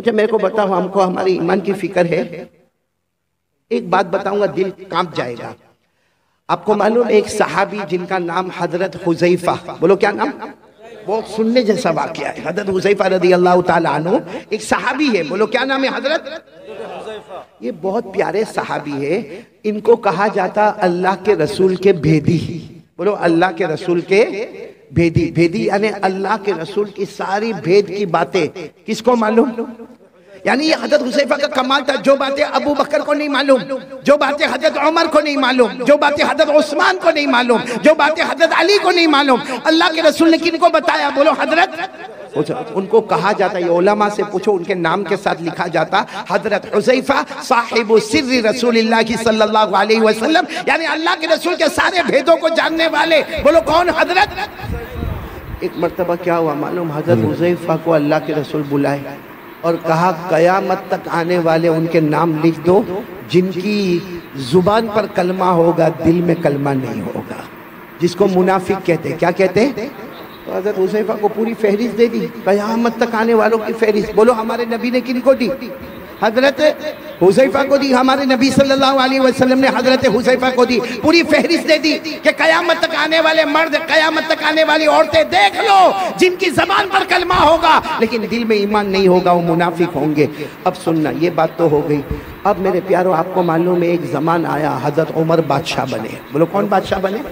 اچھا میرے کو بتاؤ، ہم کو ہماری ایمان کی فکر ہے؟ ایک بات بتاؤں گا، دل کانپ جائے گا. آپ کو معلوم ایک صحابی جن کا نام حضرت حذیفہ، بولو کیا نام؟ بہت سننے جیسا واقعہ ہے. حضرت حذیفہ رضی اللہ تعالیٰ عنہ ایک صحابی ہے. بولو کیا نام ہے؟ حضرت یہ بہت پیارے صحابی ہے. ان کو کہا جاتا اللہ کے رسول کے بھیدی. بولو اللہ کے رسول کے بھیدی. بھیدی یعنی اللہ کے رسول کی ساری بھید کی باتیں کس کو معلوم؟ یعنی یہ حضرت حذیفہ کا کمال تھا. جو باتیں ابو بکر کو نہیں معلوم، جو باتیں حضرت عمر کو نہیں معلوم، جو باتیں حضرت عثمان کو نہیں معلوم، جو باتیں حضرت علی کو نہیں معلوم، اللہ کے رسول نے کن کو بتایا؟ بولو حضرت. ان کو کہا جاتا، یہ علماء سے پوچھو، ان کے نام کے ساتھ لکھا جاتا حضرت حذیفہ صاحب سر رسول اللہ صلی اللہ علیہ وسلم، یعنی اللہ کے رسول کے سارے بھیدوں کو جاننے والے. بولو کون؟ حضرت. ایک مرتبہ کیا ہوا معلوم؟ حضرت حذیفہ کو اللہ کے رسول بلائے اور کہا قیامت تک آنے والے ان کے نام لکھ دو جن کی زبان پر کلمہ ہوگا دل میں کلمہ نہیں ہوگا، جس کو منافق کہتے ہیں. کیا کہتے ہیں؟ تو حضرت حذیفہ کو پوری فہرست دے دی، قیامت تک آنے والوں کی فہرست. بولو ہمارے نبی نے کن کو دی؟ حضرت حذیفہ کو دی. ہمارے نبی صلی اللہ علیہ وسلم نے حضرت حذیفہ کو دی، پوری فہرست دے دی کہ قیامت تک آنے والے مرد، قیامت تک آنے والی عورتیں دیکھ لو جن کی زبان پر کلمہ ہوگا لیکن دل میں ایمان نہیں ہوگا، وہ منافق ہوں گے. اب سننا، یہ بات تو ہو گئی. اب میرے پیارو آپ کو معلوم ہے ایک زمان آیا حضرت عمر بادشاہ بنے. بولو کون بادشاہ بنے؟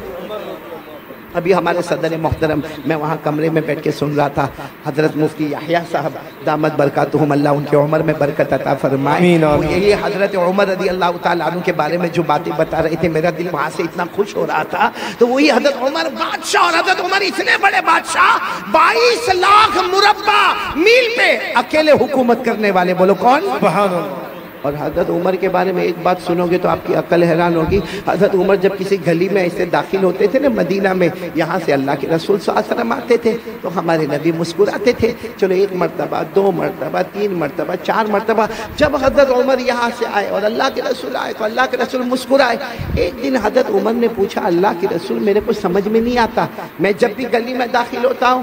ابھی ہمارے صدر محترم، میں وہاں کمرے میں بیٹھ کے سن رہا تھا، حضرت مفتی یحییٰ صاحب دامت برکاتہم، اللہ ان کے عمر میں برکت عطا فرمائے. یہی حضرت عمر رضی اللہ تعالیٰ عنہ کے بارے میں جو باتیں بتا رہے تھے، میرا دل وہاں سے اتنا خوش ہو رہا تھا. تو وہی حضرت عمر بادشاہ، اور حضرت عمر اتنے بڑے بادشاہ 22 لاکھ مربع میل پہ اکیلے حکومت کرنے والے. بولو کون؟ سبحان اللہ. اور حضرت عمر کے بارے میں ایک بات سنو گے تو آپ کی عقل حیران ہوگی. حضرت عمر جب کسی گلی میں ایسے داخل ہوتے تھے نا مدینہ میں، یہاں سے اللہ کے رسول صلی اللہ علیہ وسلم آتے تھے تو ہمارے نبی مسکراتے تھے. چلو ایک مرتبہ، 2 مرتبہ، 3 مرتبہ، 4 مرتبہ جب حضرت عمر یہاں سے آئے اور اللہ کے رسول آئے تو اللہ کے رسول مسکرائے. ایک دن حضرت عمر نے پوچھا، اللہ کے رسول میرے کو سمجھ میں نہیں آتا، میں جب بھی گلی میں داخل ہوتا ہوں،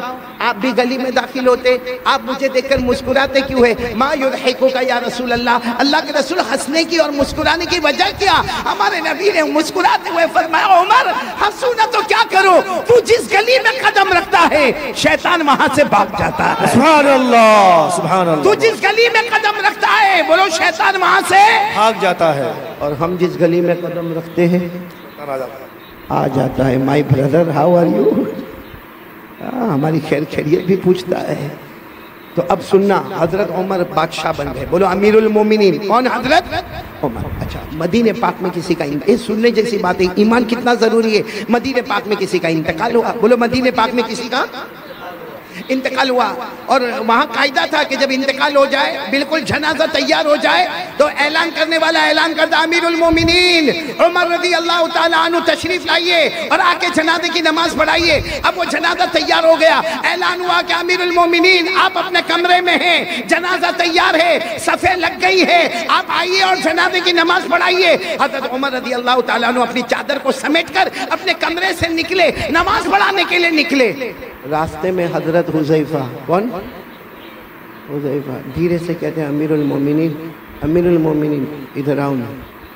آپ بھی گلی میں داخل ہوتے، آپ مجھے دیکھ کر مسکراتے کیوں ہے؟ ما یضحکک یا رسول اللہ. اللہ کے رسول ہنسنے کی اور مسکرانے کی وجہ کیا؟ ہمارے نبی نے مسکراتے ہوئے فرمایا، عمر ہنسو نہ تو کیا کرو، تو جس گلی میں قدم رکھتا ہے شیطان وہاں سے بھاگ جاتا ہے. سبحان اللہ، سبحان اللہ. تو جس گلی میں قدم رکھتا ہے، بولو شیطان وہاں سے بھاگ جاتا ہے. اور ہم جس گلی میں قدم رکھتے ہیں آ جاتا ہے. My brother how are you, ہماری خیر خیریت بھی پوچھتا ہے. تو اب سننا، حضرت عمر بادشاہ بن گئے. بولو امیر المومنین. کون؟ حضرت عمر. اچھا مدینہ پاک میں کسی کا سننے جیسی بات ہے، ایمان کتنا ضروری ہے. مدینہ پاک میں کسی کا انتقال ہوا. بولو مدینہ پاک میں کسی کا انتقال ہوا، اور وہاں قاعدہ تھا کہ جب انتقال ہو جائے، بالکل جنازہ تیار ہو جائے تو اعلان کرنے والا اعلان کرتا، امیر المومنین عمر رضی اللہ تعالیٰ عنہ تشریف لائیے اور آ کے جنازے کی نماز پڑھائیے. اب وہ جنازہ تیار ہو گیا، اعلان ہوا کہ امیر المومنین آپ اپنے کمرے میں ہیں، جنازہ تیار ہے، صفیں لگ گئی ہے، آپ آئیے اور جنازے کی نماز پڑھائیے. حضرت عمر رضی اللہ تعالیٰ عنہ اپنی چادر کو سمیٹ کر اپنے کمرے سے نکلے، نماز پڑھانے کے لیے نکلے. راستے میں حضرت حذیفہ، کون؟ حذیفہ دھیرے سے کہتے ہیں، امیر المومنین، امیر المومنین ادھر آؤ نا،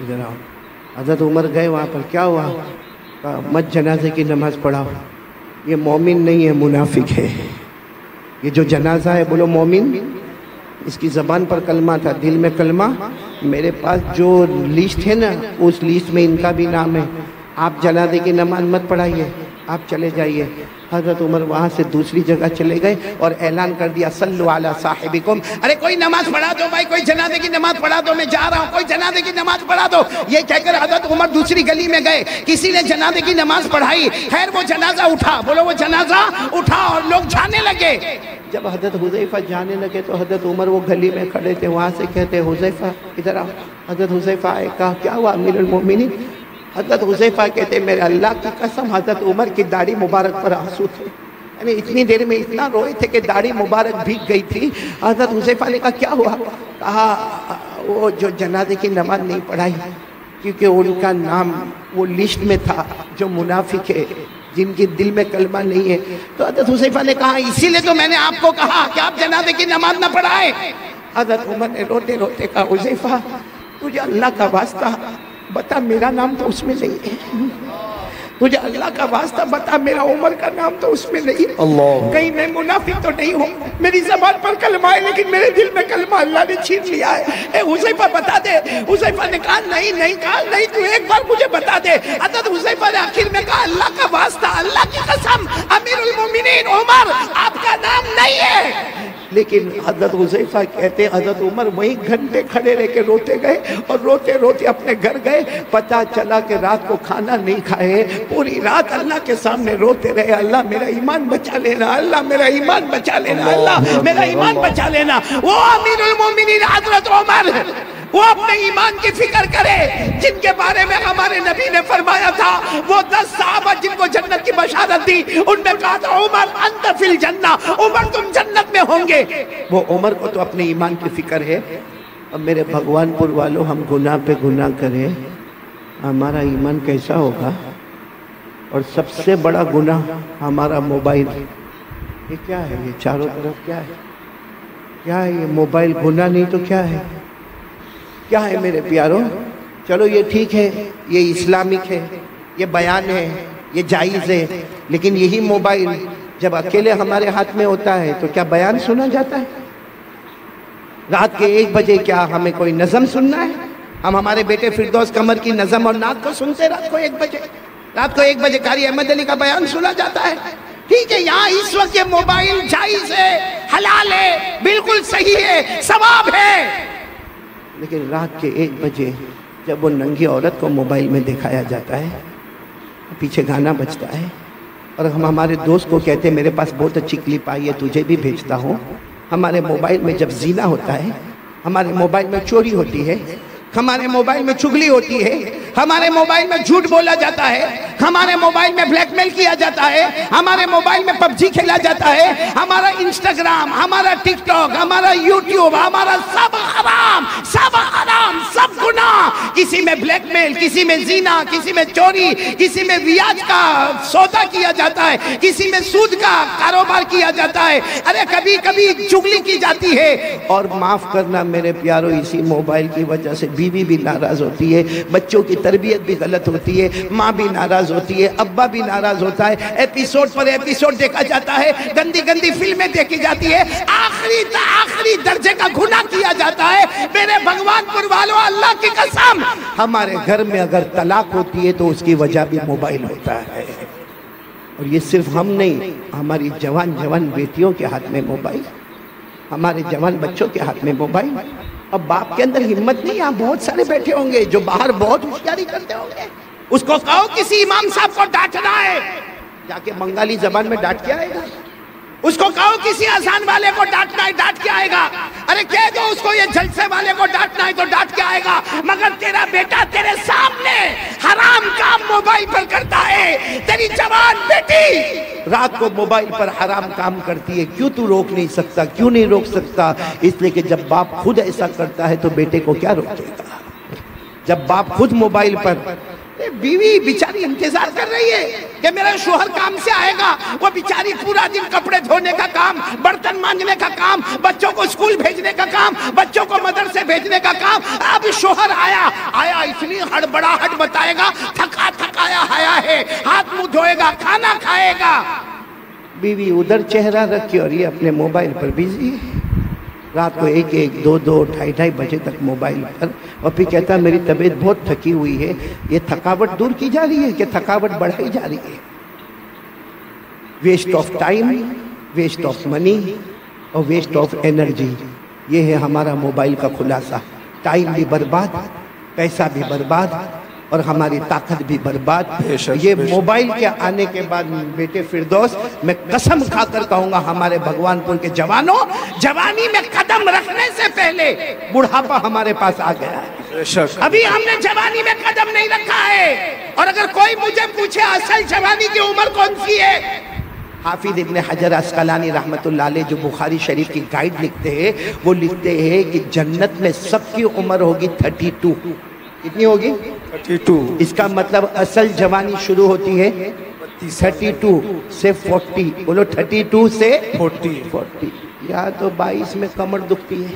ادھر آؤ. حضرت عمر گئے وہاں پر. کیا ہوا؟ کہا مت جنازے کی نماز پڑھاؤ، یہ مومن نہیں ہے، منافق ہے. یہ جو جنازہ ہے، بولو مومن، اس کی زبان پر کلمہ تھا، دل میں کلمہ. میرے پاس جو لسٹ ہے نا، اس لسٹ میں ان کا بھی نام ہے. آپ جنازے کی نماز مت پڑھائیے، آپ چلے جائیے. حضرت عمر وہاں سے دوسری جگہ چلے گئے اور اعلان کر دیا، صلو علی صاحبکم. ارے کوئی نماز پڑھا دو بھائی، کوئی جنازے کی نماز پڑھا دو، میں جا رہا ہوں، کوئی جنازے کی نماز پڑھا دو. یہ کہہ کر حضرت عمر دوسری گلی میں گئے، کسی نے جنازے کی نماز پڑھائی. خیر وہ جنازہ اٹھا، بولو وہ جنازہ اٹھا اور لوگ جانے لگے. جب حضرت حذیفہ جانے لگے تو حضرت عمر وہ گلی میں کھڑے تھے، وہاں سے کہتے حذیفہ ادھر آؤ. حضرت حذیفہ آئے، کہا کیا ہوا امیر المومنین؟ حضرت حذیفہ کہتے میرے اللہ کی قسم حضرت عمر کی داڑھی مبارک پر آنسو تھے، یعنی اتنی دیر میں اتنا روئے تھے کہ داڑھی مبارک بھیگ گئی تھی. حضرت حذیفہ نے کہا کیا ہوا؟ کہا وہ جو جنازے کی نماز نہیں پڑھائی کیونکہ ان کا نام وہ لسٹ میں تھا جو منافق ہے، جن کے دل میں کلمہ نہیں ہے. تو حضرت حذیفہ نے کہا اسی لیے تو میں نے آپ کو کہا کہ آپ جنازے کی نماز نہ پڑھائیں. حضرت عمر نے روتے روتے کہا حذیفہ تجھے اللہ کا واسطہ بتا میرا نام تو اس میں نہیں ہے، تجھے اللہ کا واسطہ بتا میرا عمر کا نام تو اس میں نہیں ہے، کہیں میں منافق تو نہیں ہوں، میری زبان پر کلمہ ہے لیکن میرے دل میں کلمہ اللہ نے چھین لیا ہے، اے حذیفہ بتا دے۔ حذیفہ نے کہا نہیں کہا نہیں، تو ایک بار مجھے بتا دے۔ حضرت حذیفہ نے آخر میں کہا اللہ کا واسطہ، اللہ کی قسم، امیر المومنین عمر آپ کا نام نہیں ہے۔ لیکن حضرت حذیفہ کہتے حضرت عمر وہیں گھنٹے کھڑے رہ کے روتے گئے اور روتے روتے اپنے گھر گئے، پتہ چلا کہ رات کو کھانا نہیں کھائے، پوری رات اللہ کے سامنے روتے رہے، اللہ میرا ایمان بچا لینا، اللہ میرا ایمان بچا لینا، اللہ میرا ایمان بچا لینا۔ وہ امیر المومنین حضرت عمر، وہ اپنے ایمان کی فکر کرے جن کے بارے میں ہمارے نبی نے فرمایا تھا، وہ 10 صحابہ جن کو جنت کی بشارت دی، ان میں کہا تھا عمر انت فی الجنہ، عمر تم جنت میں ہوں گے۔ وہ عمر کو تو اپنے ایمان کی فکر ہے۔ اب میرے بھگوان پور والوں، ہم گناہ پہ گناہ کریں، ہمارا ایمان کیسا ہوگا؟ اور سب سے بڑا گناہ ہمارا موبائل، یہ کیا ہے؟ یہ چاروں طرف کیا ہے؟ کیا ہے یہ موبائل؟ گناہ نہیں تو کیا ہے؟ کیا ہے میرے پیاروں؟ چلو یہ ٹھیک ہے، یہ اسلامک ہے، یہ بیان ہے، یہ جائز ہے، لیکن یہی موبائل جب اکیلے ہمارے ہاتھ میں ہوتا ہے تو کیا بیان سنا جاتا ہے؟ رات کے 1 بجے کیا ہمیں کوئی نظم سننا ہے؟ ہم ہمارے بیٹے فردوس قمر کی نظم اور نعت کو سنتے رات کو 1 بجے، رات کو 1 بجے قاری احمد علی کا بیان سنا جاتا ہے۔ ٹھیک ہے، یہاں اس وقت یہ موبائل جائز ہے، حلال ہے، بالکل صحیح ہے، ثواب ہے، لیکن رات کے 1 بجے جب وہ ننگی عورت کو موبائل میں دکھایا جاتا ہے، پیچھے گانا بجتا ہے، اور ہم ہمارے دوست کو کہتے ہیں میرے پاس بہت اچھی کلپ آئی ہے تجھے بھی بھیجتا ہوں۔ ہمارے موبائل میں جب زنا ہوتا ہے، ہمارے موبائل میں چوری ہوتی ہے، ہمارے موبائل میں چغلی ہوتی ہے، ہمارے موبائل میں جھوٹ بولا جاتا ہے، ہمارے موبائل میں بلیک میل کیا جاتا ہے، ہمارے موبائل میں PUBG کھیلا جاتا ہے، ہمارا انسٹاگرام، ہمارا ٹک ٹاک، ہمارا یوٹیوب، ہمارا سب حرام، سب حرام، سب گناہ، کسی میں بلیک میل، کسی میں زنا، کسی میں چوری، کسی میں ویاج کا سودا کیا جاتا ہے، کسی میں سود کا کاروبار کیا جاتا ہے، ارے کبھی کبھی چغلی کی جاتی ہے۔ اور معاف کرنا میرے پیارو، اسی موبائل کی وجہ سے بیوی بھی ناراض ہوتی ہے، بچوں کی تربیت بھی غلط ہوتی ہے، ماں بھی ناراض ہوتی ہے، ابا بھی ناراض ہوتا ہے، ایپیسوڈ پر ایپیسوڈ دیکھا جاتا ہے، گندی گندی فلمیں دیکھی جاتی ہے، آخری درجے کا گناہ کیا جاتا ہے۔ میرے بھگوان پور والوں، اللہ کی قسم، ہمارے گھر میں اگر طلاق ہوتی ہے تو اس کی وجہ بھی موبائل ہوتا ہے۔ اور یہ صرف ہم نہیں، ہماری جوان بیٹیوں کے ہاتھ میں موبائل، ہمارے جوان بچوں کے ہاتھ میں موبائل۔ اب باپ کے اندر ہمت نہیں، یہاں بہت سارے بیٹھے ہوں گے جو باہر بہت ہوشیاری کرتے ہوں گے، اس کو کہو کسی امام صاحب کو ڈانٹنا ہے، جا کے بنگالی زبان میں ڈانٹ کے آئے گا۔ اس کو کہو کسی اذان والے کو ڈانٹنا ہے، ڈانٹ کے آئے گا۔ ارے کہہ دو اس کو یہ جلسے والے کو ڈانٹنا ہے تو ڈانٹ کے آئے گا، مگر تیرا بیٹا تیرے سامنے حرام کام موبائل پر کرتا ہے، تیری جوان بیٹی رات کو موبائل پر حرام کام کرتی ہے، کیوں تو روک نہیں سکتا؟ کیوں نہیں روک سکتا؟ اس لیے کہ جب باپ خود ایسا کرتا ہے تو بیٹے کو کیا روکے گا؟ جب باپ خود موبائل پر، بیوی بیچاری انتظار کر رہی ہے کہ میرا شوہر کام سے آئے گا، وہ بیچاری پورا دن کپڑے دھونے کا کام، برتن مانجنے کا کام، بچوں کو اسکول بھیجنے کا کام، بچوں کو مدرسے بھیجنے کا کام، اب شوہر آیا اتنی ہڑبڑاہٹ بتائے گا، تھکایا آیا ہے، ہاتھ منہ دھوئے گا، کھانا کھائے گا، بیوی ادھر چہرہ رکھی اور یہ اپنے موبائل پر بیزی ہے، رات کو 1 2 2 بجے تک موبائل پر، اور پھر کہتا میری طبیعت بہت تھکی ہوئی ہے۔ یہ تھکاوٹ دور کی جا رہی ہے کہ تھکاوٹ بڑھائی جا رہی ہے؟ Waste of time, waste of money اور ویسٹ آف انرجی، یہ ہے ہمارا موبائل کا خلاصہ۔ ٹائم بھی برباد، پیسہ بھی برباد، اور ہماری طاقت بھی برباد۔ یہ موبائل کے آنے کے بعد بیٹے فردوس، میں قسم کھا کر کہوں گا ہمارے بھگوان پور کے جوانوں، جوانی میں قدم رکھنے سے پہلے بڑھاپا ہمارے پاس آ گیا ہے۔ ابھی ہم نے جوانی میں قدم نہیں رکھا ہے، اور اگر کوئی مجھے پوچھے اصل جوانی کی عمر کون سی ہے، حافظ ابن حجر عسقلانی رحمت اللہ علیہ جو بخاری شریف کی گائیڈ لکھتے ہیں، وہ لکھتے ہیں کہ جنت میں سب کی عمر ہوگی 32۔ کتنی ہوگی؟ 32۔ اس کا مطلب اصل جوانی شروع ہوتی ہے 32 سے 40۔ بولو 32 سے 40۔ یا تو 22 میں کمر دکھتی ہے،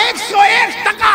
101%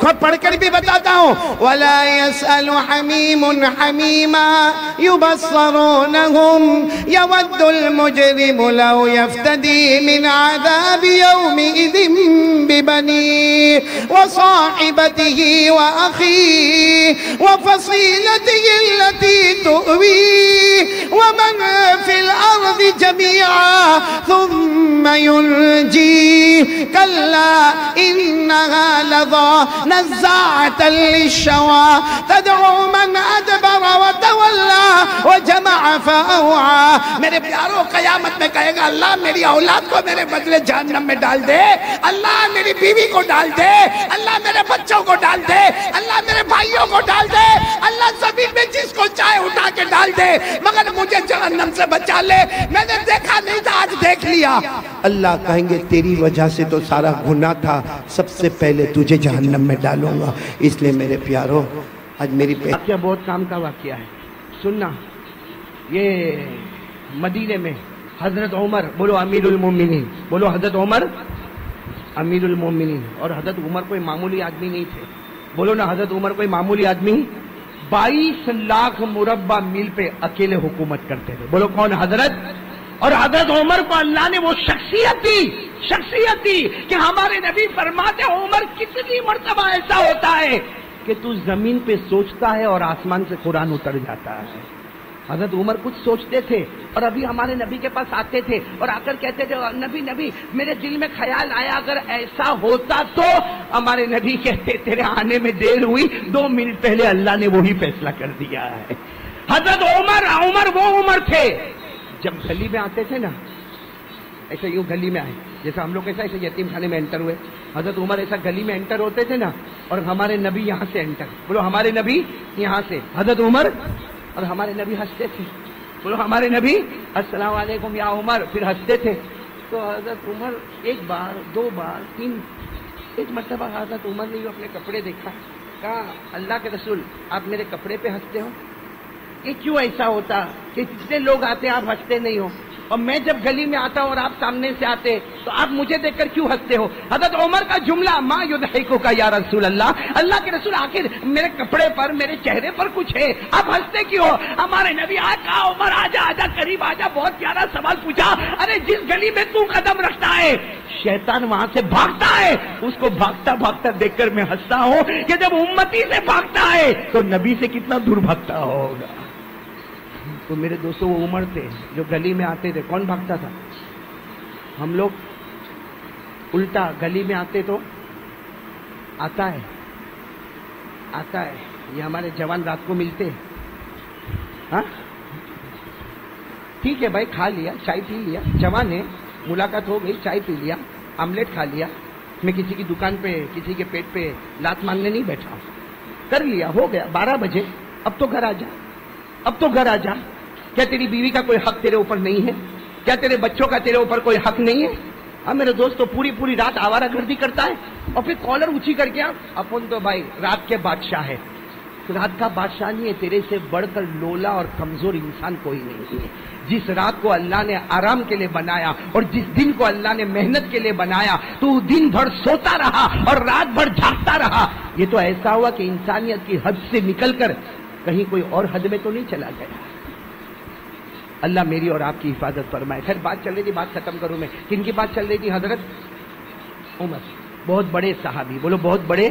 خود پڑھ کر بھی بتاتا ہوں وَلَا يَسْأَلُ حَمِيمٌ حَمِيمًا يُبَصَّرُونَهُمْ يَوَدُّ الْمُجْرِمُ لَوْ يَفْتَدِي مِنْ عَذَابِ يَوْمِئِذٍ بِبَنِيهِ وَصَاحِبَتِهِ وَأَخِيهِ وَفَصِيلَتِهِ الَّتِي تُؤْوِيهِ وَمَنْ فِي الْأَرْضِ جَمِيعًا ثُمَّ يُنْجِيهِ كَلَّا إِنَّهَا لَظَى نَزَّاعَةً لِلشَّوَىٰ تَدْعُو مَنْ أَدْبَرَ وَتَوَلَّى وَجَمَعَ فَأَوْعَىٰ۔ میرے پیاروں قیامت میں کہے گا اللہ میری اولاد کو میرے بدلے جہنم میں ڈال دے، اللہ میری بیوی کو ڈال دے، اللہ میرے بچوں کو ڈال دے، اللہ میرے بھائیوں کو ڈال دے، اللہ زمین میں جس کو چاہے اٹھا کے ڈال دے، مگر مجھے جہنم سے بچا لے، میں نے دیکھا نہیں تھا آج دیکھ لیا۔ اللہ کہیں گے تیری وجہ سے تو سارا گناہ تھا، سب سے پہلے تجھے جہنم میں ڈالوں گا۔ اس لیے میرے پیاروں آج میری واقعہ بہت کام کا واقعہ ہے، سننا۔ یہ مدینے میں حضرت عمر، بولو امیر المومنین، بولو حضرت عمر امیر المومنین، اور حضرت عمر کوئی معمولی آدمی نہیں تھے، بولو نا حضرت عمر کوئی معمولی آدمی، 22 لاکھ مربع میل پہ اکیلے حکومت کرتے تھے، بولو کون؟ حضرت۔ اور حضرت عمر کو اللہ نے وہ شخصیت دی کہ ہمارے نبی فرماتے عمر کتنی مرتبہ ایسا ہوتا ہے کہ تو زمین پہ سوچتا ہے اور آسمان سے قرآن اتر جاتا ہے۔ حضرت عمر کچھ سوچتے تھے اور ابھی ہمارے نبی کے پاس آتے تھے اور آ کر کہتے تھے نبی میرے دل میں خیال آیا اگر ایسا ہوتا تو، ہمارے نبی کہتے تیرے آنے میں دیر ہوئی، 2 منٹ پہلے اللہ نے وہی فیصلہ کر دیا ہے۔ حضرت عمر وہ عمر تھے جب گلی میں آتے تھے نا، ایسے یوں گلی میں آئے جیسا ہم لوگ ایسا یتیم خانے میں انٹر ہوئے، حضرت عمر ایسا گلی میں انٹر ہوتے تھے نا، اور ہمارے نبی یہاں سے انٹر، بولو ہمارے نبی یہاں سے، حضرت عمر، اور ہمارے نبی ہنستے تھے، بولو ہمارے نبی السلام علیکم یا عمر، پھر ہنستے تھے۔ تو حضرت عمر 1 بار 2 بار 3، ایک مرتبہ حضرت عمر نے اپنے کپڑے دیکھا، کہا اللہ کے رسول آپ میرے کپڑے پہ ہنستے ہو، یہ کیوں ایسا ہوتا کہ جتنے لوگ آتے ہیں آپ ہنستے نہیں ہو، اور میں جب گلی میں آتا ہوں اور آپ سامنے سے آتے تو آپ مجھے دیکھ کر کیوں ہنستے ہو؟ حضرت عمر کا جملہ ما یضحکک یا رسول اللہ، اللہ کے رسول آخر میرے کپڑے پر میرے چہرے پر کچھ ہے، آپ ہنستے کیوں ہو؟ ہمارے نبی کہا عمر آجا قریب آجا، بہت پیارا سوال پوچھا، ارے جس گلی میں تو قدم رکھتا ہے شیطان وہاں سے بھاگتا ہے، اس کو بھاگتا دیکھ کر میں ہنستا ہوں کہ جب امتی سے بھاگتا ہے تو نبی سے کتنا دور بھاگتا ہوگا۔ تو میرے دوستوں وہ عمر تھے جو گلی میں آتے تھے، کون بھاگتا تھا؟ ہم لوگ الٹا گلی میں آتے تو آتا ہے یہ ہمارے جوان رات کو ملتے ہیں، ہاں ٹھیک ہے بھائی، کھا لیا چائے پی لیا، جوان ہے ملاقات ہو گئی، چائے پی لیا، آملیٹ کھا لیا، میں کسی کی دکان پہ کسی کے پیٹ پہ لات مانگنے نہیں بیٹھا، کر لیا ہو گیا 12 بجے، اب تو گھر آ جا، کیا تیری بیوی کا کوئی حق تیرے اوپر نہیں ہے؟ کیا تیرے بچوں کا تیرے اوپر کوئی حق نہیں ہے؟ اب میرے دوست تو پوری رات آوارہ گردی کرتا ہے اور پھر کالر اونچی کر کے اپن تو بھائی رات کے بادشاہ ہے، رات کا بادشاہ نہیں ہے، تیرے سے بڑھ کر لولا اور کمزور انسان کوئی نہیں ہے۔ جس رات کو اللہ نے آرام کے لیے بنایا اور جس دن کو اللہ نے محنت کے لیے بنایا تو دن بھر سوتا رہا اور رات بھر جاگتا رہا، یہ تو ایسا ہوا کہ انسانیت کی حد سے نکل کر کہیں کوئی اور حد میں تو نہیں چلا گیا۔ اللہ میری اور آپ کی حفاظت فرمائے۔ خیر بات چل رہی تھی، بات ختم کروں میں، کن کی بات چل رہی تھی؟ حضرت عمر، بہت بڑے صحابی، بولو بہت بڑے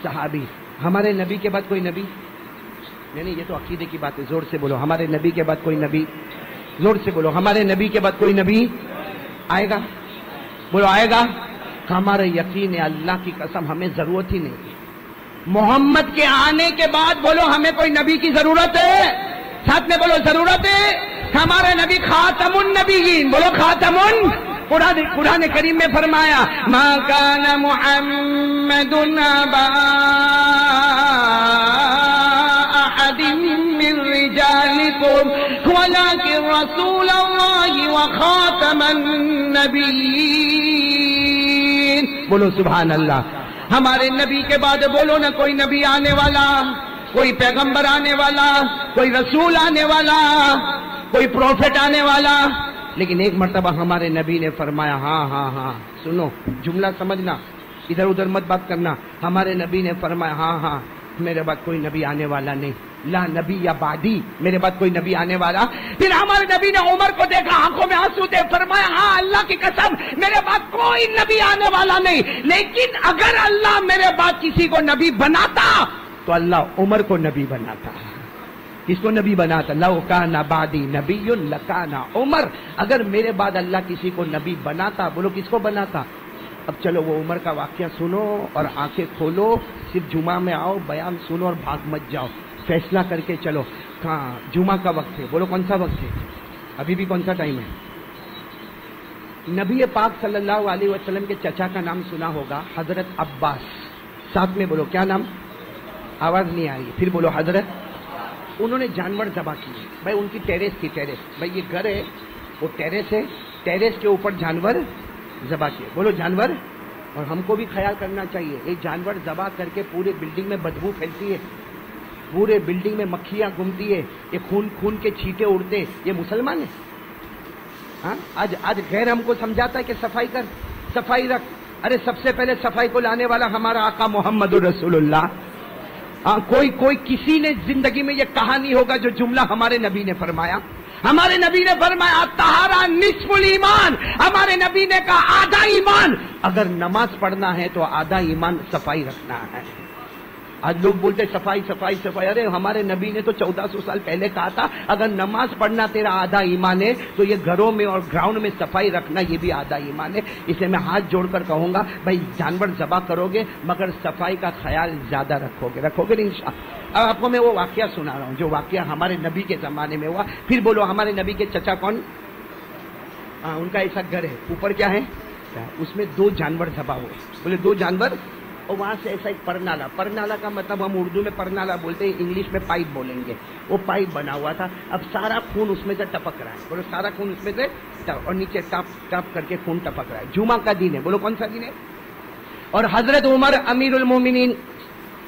صحابی۔ ہمارے نبی کے بعد کوئی نبی نہیں، یہ تو عقیدے کی بات ہے، زور سے بولو ہمارے نبی کے بعد کوئی نبی، زور سے بولو ہمارے نبی کے بعد کوئی نبی آئے گا، بولو آئے گا۔ ہمارا یقین ہے اللہ کی قسم ہمیں ضرورت ہی نہیں ہے محمد کے آنے کے بعد، بولو ہمیں کوئی نبی کی ضرورت ہے، ساتھ میں بولو ضرورت ہے۔ ہمارا نبی خاتم النبیین، بولو خاتم قرآن کریم میں فرمایا ما کان محمد ابا احد من رجالکم ولکن رسول اللہ وخاتم النبیین، بولو سبحان اللہ۔ ہمارے نبی کے بعد بولو نا کوئی نبی آنے والا، کوئی پیغمبر آنے والا، کوئی رسول آنے والا، کوئی پروفٹ آنے والا، لیکن ایک مرتبہ ہمارے نبی نے فرمایا ہاں سنو جملہ سمجھنا، ادھر ادھر مت بات کرنا. ہمارے نبی نے فرمایا ہاں ہاں میرے بعد کوئی نبی آنے والا نہیں, لا نبی یا بعدی, میرے بعد کوئی نبی آنے والا. پھر ہمارے نبی نے عمر کو دیکھا, آنکھوں میں آنسو تھے, فرمایا ہاں اللہ کی قسم میرے بعد کوئی نبی آنے والا نہیں, لیکن اگر اللہ میرے بعد کسی کو نبی بناتا تو اللہ عمر کو نبی بناتا. کس کو نبی بناتا؟ لو کان بعدی نبی لکان عمر. اگر میرے بعد اللہ کسی کو نبی بناتا, بولو کس کو بناتا؟ اب چلو وہ عمر کا واقعہ سنو اور آنکھیں کھولو, صرف جمعہ میں آؤ, بیان سنو اور بھاگ مت جاؤ, فیصلہ کر کے چلو. کہاں جمعہ کا وقت ہے؟ بولو کون سا وقت ہے؟ ابھی بھی کون سا ٹائم ہے؟ نبی پاک صلی اللہ علیہ وسلم کے چچا کا نام سنا ہوگا, حضرت عباس. ساتھ میں بولو کیا نام؟ آواز نہیں آ رہی, پھر بولو حضرت. انہوں نے جانور ذبح کیے. بھائی ان کی ٹیریس تھی, ٹیریس, بھائی یہ گھر ہے وہ ٹیریس ہے, ٹیریس کے اوپر جانور ذبح کیے. بولو جانور. اور ہم کو بھی خیال کرنا چاہیے, یہ جانور ذبح کر کے پورے بلڈنگ میں بدبو پھیلتی ہے, پورے بلڈنگ میں مکھیاں گھومتی ہے, یہ خون خون کے چھینٹے اڑتے, یہ مسلمان ہے؟ ہاں آج غیر ہم کو سمجھاتا ہے کہ صفائی کر, صفائی رکھ. ارے سب سے پہلے صفائی کو لانے والا ہمارا آقا محمد رسول اللہ. کوئی کسی نے زندگی میں یہ کہا نہیں ہوگا جو جملہ ہمارے نبی نے فرمایا. ہمارے نبی نے فرمایا طہارہ نصف الایمان. ہمارے نبی نے کہا آدھا ایمان. اگر نماز پڑھنا ہے تو آدھا ایمان صفائی رکھنا ہے. آج لوگ بولتے صفائی صفائی صفائی. ارے ہمارے نبی نے تو 1400 سال پہلے کہا تھا اگر نماز پڑھنا تیرا آدھا ایمان ہے تو یہ گھروں میں اور گراؤنڈ میں صفائی رکھنا یہ بھی آدھا ایمان ہے. اسے میں ہاتھ جوڑ کر کہوں گا بھائی جانور ذبح کرو گے مگر صفائی کا خیال زیادہ رکھو گے انشاءاللہ. اب آپ کو میں وہ واقعہ سنا رہا ہوں جو واقعہ ہمارے نبی کے زمانے میں ہوا. پھر بولو ہمارے نبی کے چچا کون؟ ان کا ایسا گھر ہے, اوپر کیا ہے؟ اس میں 2 جانور ذبح ہوئے. بولے 2 جانور, اور وہاں سے ایسا ایک پرنالا. پرنالا کا مطلب ہم اردو میں پرنالا بولتے ہیں, انگلش میں پائپ بولیں گے. وہ پائپ بنا ہوا تھا. اب سارا خون اس میں سے ٹپک رہا ہے. بولو سارا خون اس میں سے, اور نیچے ٹپ ٹپ کر کے خون ٹپک رہا ہے. جمعہ کا دن ہے. بولو کون سا دن ہے؟ اور حضرت عمر امیر المومنین,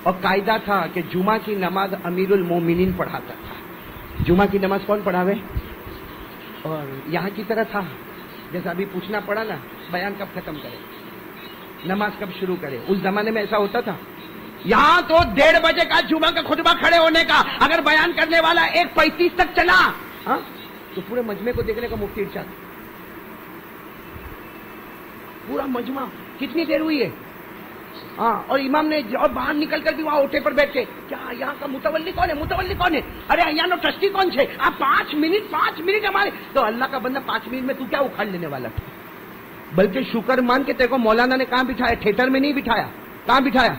اور قاعدہ تھا کہ جمعہ کی نماز امیر المومنین پڑھاتا تھا. جمعہ کی نماز کون پڑھاوے؟ اور یہاں کی طرح تھا جیسا ابھی پوچھنا پڑا نا بیان کب ختم کرے, نماز کب شروع کرے. اس زمانے میں ایسا ہوتا تھا. یہاں تو 1:30 بجے کا جمعہ کا خطبہ کھڑے ہونے کا, اگر بیان کرنے والا 1:35 تک چلا تو پورے مجمع کو دیکھنے کا مفتی ارشاد. پورا مجمع کتنی دیر ہوئی ہے؟ اور امام نے اور باہر نکل کر بھی وہاں اوٹے پر بیٹھ کے کیا یہاں کا متولی کون ہے, متولی کون ہے, ارے یہاں نو ٹرسٹی کون ہے, آپ 5 منٹ ہمارے. تو اللہ کا بندہ 5 منٹ میں تو کیا اکھاڑ لینے والا تھا؟ بلکہ شکر مان کے تیرے کو مولانا نے کہاں بٹھایا؟ تھیٹر میں نہیں بٹھایا. کہاں بٹھایا؟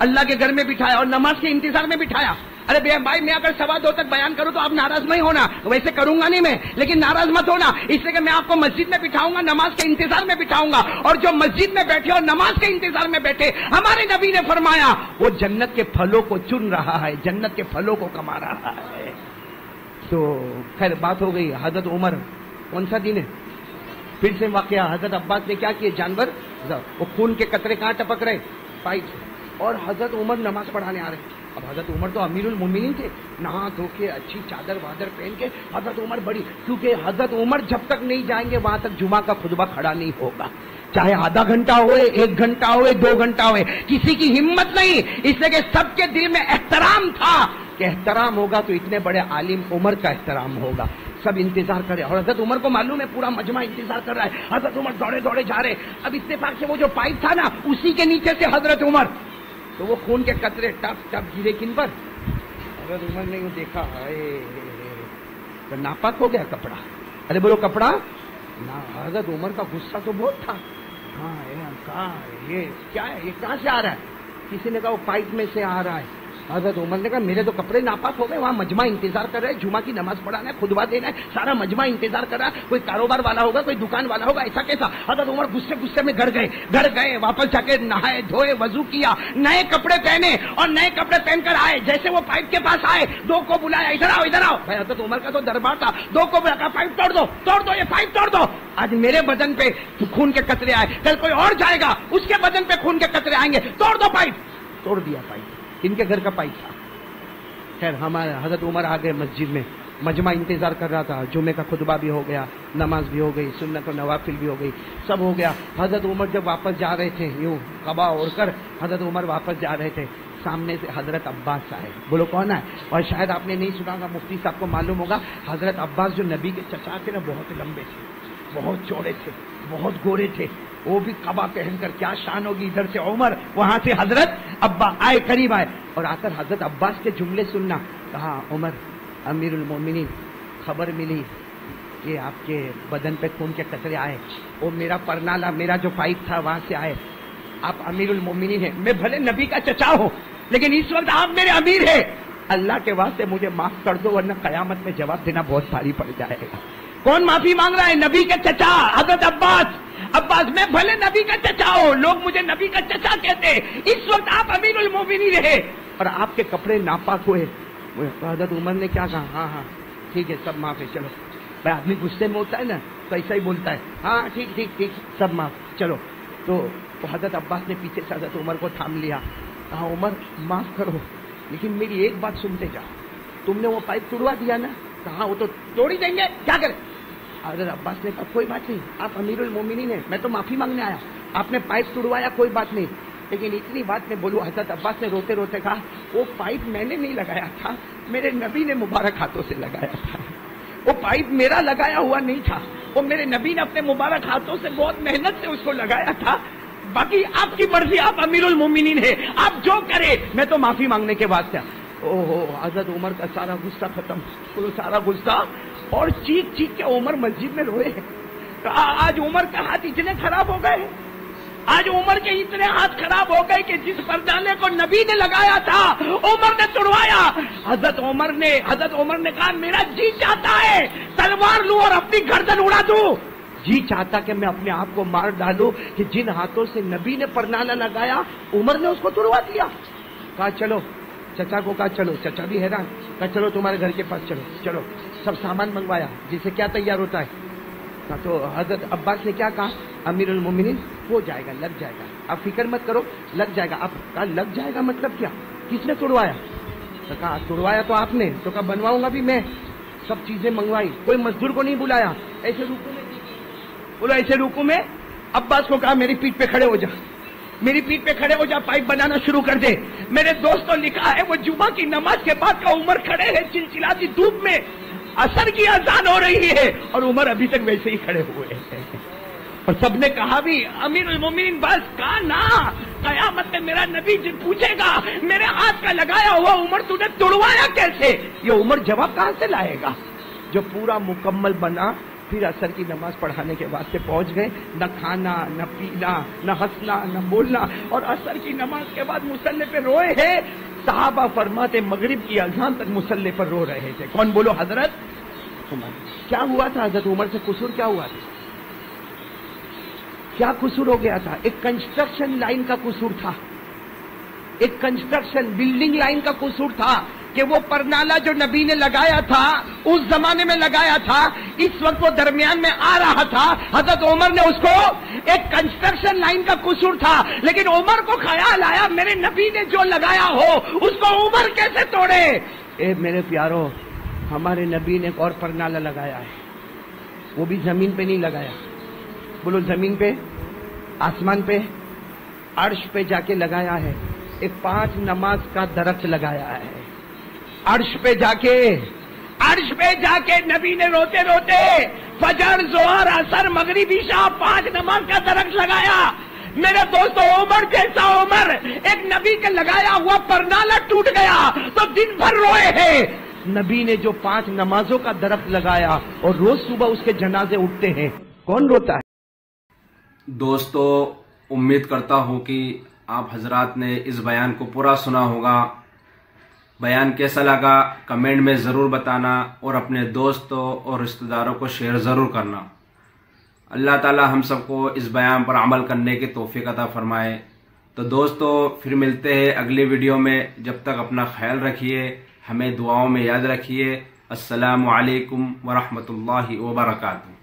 اللہ کے گھر میں بٹھایا اور نماز کے انتظار میں بٹھایا. ارے بھائی میں اگر 2:15 تک بیان کروں تو آپ ناراض نہیں ہونا, ویسے کروں گا نہیں میں, لیکن ناراض مت ہونا اس لیے کہ میں آپ کو مسجد میں بٹھاؤں گا, نماز کے انتظار میں بٹھاؤں گا. اور جو مسجد میں بیٹھے اور نماز کے انتظار میں بیٹھے, ہمارے نبی نے فرمایا وہ جنت کے پھلوں کو چن رہا ہے, جنت کے پھلوں کو کما رہا ہے. تو خیر بات ہو گئی. حضرت عمر کون سا دن ہے؟ پھر سے واقعہ. حضرت عباس نے کیا کیے؟ جانور, وہ خون کے قطرے کہاں ٹپک رہے؟ پائپ. اور حضرت عمر نماز پڑھانے آ رہے. اب حضرت عمر تو امیر المومنین تھے, نہا دھو کے اچھی چادر وادر پہن کے حضرت عمر بڑی, کیونکہ حضرت عمر جب تک نہیں جائیں گے وہاں تک جمعہ کا خطبہ کھڑا نہیں ہوگا, چاہے آدھا گھنٹہ ہوئے, 1 گھنٹہ ہوئے, 2 گھنٹہ ہوئے, کسی کی ہمت نہیں. اس لیے کہ سب کے دل میں احترام تھا کہ احترام ہوگا تو اتنے بڑے عالم عمر کا احترام ہوگا. سب انتظار کرے, اور حضرت عمر کو معلوم ہے پورا مجمع انتظار کر رہا ہے. حضرت عمر دوڑے دوڑے جا رہے. اب اتفاق سے وہ جو پائپ تھا نا اسی کے نیچے سے حضرت عمر, تو وہ خون کے قطرے ٹپ ٹپ گرے کن پر؟ حضرت عمر نے یوں دیکھا, تو ناپاک ہو گیا کپڑا. ارے بولو کپڑا. حضرت عمر کا غصہ تو بہت تھا. یہ کیا ہے, یہ کہاں سے آ رہا ہے؟ کسی نے کہا وہ پائپ میں سے آ رہا ہے. حضرت عمر نے کہا میرے تو کپڑے ناپاک ہو گئے, وہاں مجمع انتظار کر رہے ہیں, جمعہ کی نماز پڑھانا ہے, خطبہ دینا ہے, سارا مجمع انتظار کر رہا ہے, کوئی کاروبار والا ہوگا, کوئی دکان والا ہوگا, ایسا کیسا؟ حضرت عمر غصے میں گھر گئے, واپس جا کے نہائے دھوئے, وضو کیا, نئے کپڑے پہنے, اور نئے کپڑے پہن کر آئے. جیسے وہ پائپ کے پاس آئے, 2 کو بلایا, ادھر آؤ. بھائی حضرت عمر کا تو دربار تھا, 2 کو بلا, پائپ توڑ دو, یہ پائپ توڑ دو. آج میرے بدن پہ خون کے قطرے آئے, کل کوئی اور جائے گا اس کے بدن پہ خون کے قطرے آئیں گے, توڑ دو پائپ. توڑ دیا پائپ. ان کے گھر کا پائپ تھا. خیر ہمارے حضرت عمر آ گئے مسجد میں, مجمع انتظار کر رہا تھا، جمعے کا خطبہ بھی ہو گیا، نماز بھی ہو گئی، سنت و نوافل بھی ہو گئی، سب ہو گیا۔ حضرت عمر جب واپس جا رہے تھے، یوں قبا اوڑھ کر حضرت عمر واپس جا رہے تھے، سامنے سے حضرت عباس آئے۔ بولو کون ہے؟ اور شاید آپ نے نہیں سنا ہوگا، مفتی صاحب کو معلوم ہوگا، حضرت عباس جو نبی کے چچا تھے نا، بہت لمبے تھے، بہت چوڑے تھے، بہت گورے تھے، وہ بھی قبا پہن کر، کیا شان ہوگی۔ ادھر سے عمر، وہاں سے حضرت عباس آئے، قریب آئے، اور آ کر حضرت عباس کے جملے سننا، کہا عمر امیر المومنین، خبر ملی کہ آپ کے بدن پہ خون کے قطرے آئے، وہ میرا پرنالا، میرا جو پائپ تھا وہاں سے آئے، آپ امیر المومنین ہیں، میں بھلے نبی کا چچا ہوں لیکن اس وقت آپ میرے امیر ہیں، اللہ کے واسطے مجھے معاف کر دو ورنہ قیامت میں جواب دینا بہت بھاری پڑ جائے گا۔ کون معافی مانگ رہا ہے؟ نبی کے چچا حضرت عباس۔ عباس میں بھلے نبی کا چچا ہوں، لوگ مجھے نبی کا چچا کہتے ہیں، اس وقت آپ امیر المومنین ہیں اور آپ کے کپڑے ناپاک ہوئے۔ حضرت عمر نے کیا کہا؟ ہاں ہاں ٹھیک ہے، سب معاف ہے، چلو۔ بھائی آدمی غصے میں ہوتا ہے نا تو ایسا ہی بولتا ہے، ہاں ٹھیک ٹھیک ٹھیک، سب معاف، چلو۔ تو حضرت عباس نے پیچھے سے حضرت عمر کو تھام لیا، کہا عمر معاف کرو لیکن میری ایک بات سنتے جاؤ، تم نے وہ پائپ توڑوا دیا نا؟ کہا وہ تو توڑ ہی دیں گے، کیا کریں؟ حضرت عباس نے کہا کوئی بات نہیں، آپ امیر المومنین ہیں، میں تو معافی مانگنے آیا، آپ نے پائپ توڑوایا کوئی بات نہیں، لیکن اتنی بات میں بولوں۔ حضرت عباس نے روتے روتے کہا وہ پائپ میں نے نہیں لگایا تھا، میرے نبی نے مبارک ہاتھوں سے لگایا تھا، وہ پائپ میرا لگایا ہوا نہیں تھا، وہ میرے نبی نے اپنے مبارک ہاتھوں سے بہت محنت سے اس کو لگایا تھا، باقی آپ کی مرضی، آپ امیر المومنین ہیں، آپ جو کرے، میں تو معافی مانگنے کے واسطے۔ حضرت عمر کا سارا غصہ ختم، سارا غصہ، اور چیخ چیخ کے عمر مسجد میں روئے۔ آج عمر کے ہاتھ اتنے خراب ہو گئے، آج عمر کے اتنے ہاتھ خراب ہو گئے کہ جس پردانے کو نبی نے لگایا تھا عمر نے توڑوایا۔ حضرت عمر نے کہا میرا جی چاہتا ہے تلوار لوں اور اپنی گردن اڑا دوں، جی چاہتا کہ میں اپنے آپ کو مار ڈالوں کہ جن ہاتھوں سے نبی نے پرنالا لگایا عمر نے اس کو توڑوا دیا۔ کہا چلو، چچا کو کہا چلو، چچا بھی حیران، کہا چلو تمہارے گھر کے پاس چلو، چلو سب سامان منگوایا، جسے کیا تیار ہوتا ہے۔ تو حضرت عباس نے کیا کہا؟ امیر المومنین ہو جائے گا، لگ جائے گا، آپ فکر مت کرو، لگ جائے گا۔ آپ کہا لگ جائے گا مطلب کیا؟ کس نے توڑوایا؟ تو کہا توڑوایا تو آپ نے، تو کہا بنواؤں گا بھی میں، سب چیزیں منگوائی، کوئی مزدور کو نہیں بلایا، ایسے رکو میں، بولو ایسے رکو میں۔ عباس کو کہا میری پیٹھ پہ کھڑے ہو جا، میری پیٹھ پہ کھڑے ہو جا، پائپ بنانا شروع کر دے۔ میرے دوستوں لکھا ہے وہ جمعہ کی نماز کے بعد کا عمر کھڑے ہے چلچلاتی دھوپ میں، عصر کی اذان ہو رہی ہے اور عمر ابھی تک ویسے ہی کھڑے ہوئے ہیں، اور سب نے کہا بھی امیر المومنین بس، کہا نا، قیامت میں میرا نبی جب پوچھے گا میرے ہاتھ کا لگایا ہوا عمر تو نے توڑوایا کیسے، یہ عمر جواب کہاں سے لائے گا؟ جو پورا مکمل بنا، پھر عصر کی نماز پڑھانے کے واسطے پہنچ گئے، نہ کھانا نہ پینا نہ ہنسنا نہ بولنا، اور عصر کی نماز کے بعد مصلی پہ روئے ہیں۔ صحابہ فرماتے مغرب کی اذان تک مصلی پر رو رہے تھے۔ کون؟ بولو حضرت عمر۔ کیا ہوا تھا حضرت عمر سے؟ قصور کیا ہوا تھا؟ کیا قصور ہو گیا تھا؟ ایک کنسٹرکشن لائن کا قصور تھا، ایک کنسٹرکشن بلڈنگ لائن کا قصور تھا کہ وہ پرنالا جو نبی نے لگایا تھا اس زمانے میں لگایا تھا، اس وقت وہ درمیان میں آ رہا تھا، حضرت عمر نے اس کو، ایک کنسٹرکشن لائن کا قصور تھا، لیکن عمر کو خیال آیا میرے نبی نے جو لگایا ہو اس کو عمر کیسے توڑے۔ اے میرے پیارو، ہمارے نبی نے ایک اور پرنالا لگایا ہے، وہ بھی زمین پہ نہیں لگایا، بولو زمین پہ، آسمان پہ، عرش پہ جا کے لگایا ہے، ایک 5 نماز کا درخت لگایا ہے، عرش پہ جا کے نبی نے روتے روتے فجر ظہر عصر مغرب عشاء 5 نماز کا درخت لگایا۔ میرے دوستو، عمر جیسا عمر، ایک نبی کے لگایا ہوا پرنالا ٹوٹ گیا تو دن بھر روئے ہیں۔ نبی نے جو 5 نمازوں کا درخت لگایا اور روز صبح اس کے جنازے اٹھتے ہیں، کون روتا ہے؟ دوستو، امید کرتا ہوں کہ آپ حضرات نے اس بیان کو پورا سنا ہوگا۔ بیان کیسا لگا کمنٹ میں ضرور بتانا، اور اپنے دوستوں اور رشتہ داروں کو شیئر ضرور کرنا۔ اللہ تعالی ہم سب کو اس بیان پر عمل کرنے کی توفیق عطا فرمائے۔ تو دوستو، پھر ملتے ہیں اگلی ویڈیو میں، جب تک اپنا خیال رکھیے، ہمیں دعاؤں میں یاد رکھیے۔ السلام علیکم ورحمۃ اللہ وبرکاتہ۔